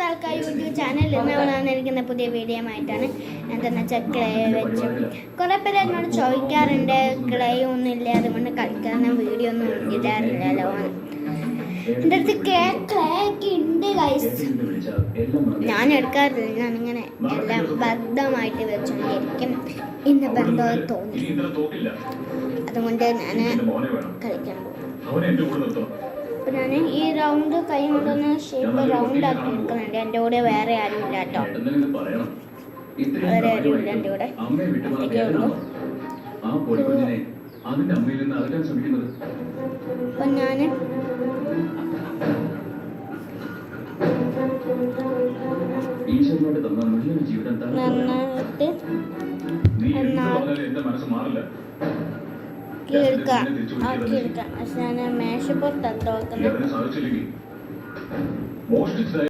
ആൾക്കാർ YouTube channel ഇന്ന് വന്നിരിക്കുന്ന പുതിയ വീഡിയോ ആയിട്ടാണ്. എന്താണെന്ന് വെച്ചാൽ ക്ലേ വെച്ച് കുറേ പേര് എന്നോട് ചോദിക്കാറുണ്ട്, ക്ലേ ഒന്നും ഇല്ല അതുകൊണ്ട് കളിക്കുന്ന വീഡിയോ ഒന്നും ഇടാറില്ലല്ലോ. എൻ്റെ അടുത്ത് ക്ലേ ഒക്കെ ഉണ്ട് ഗൈസ്, ഞാൻ എടുക്കാറില്ല. ഞാനിങ്ങനെ എല്ലാം ബദ്ധമായിട്ട് വെച്ചുകൊണ്ടിരിക്കും. ഇന്ന് ബന്ധം തോന്നി, അതുകൊണ്ട് ഞാൻ കളിക്കാൻ പോകും. അപ്പോൾ ഞാൻ ഈ റൗണ്ട് കൈ കൊണ്ടൊന്ന് ഷേപ്പ് റൗണ്ട് ആക്കി എടുക്കുന്നുണ്ട്. എൻ്റെ കൂടെ വേറെ ആരും ഇല്ല കേട്ടോ, വേറെ ആരും ഇല്ല എൻ്റെ കൂടെ, ഒറ്റയ്ക്കേ ഉള്ളൂ. അപ്പം ഞാൻ നന്നായിട്ട് ആക്കിയെടുക്കാം. പക്ഷെ ഞാൻ മേശപ്പുറത്ത് എന്തോ വെക്കുന്നത്.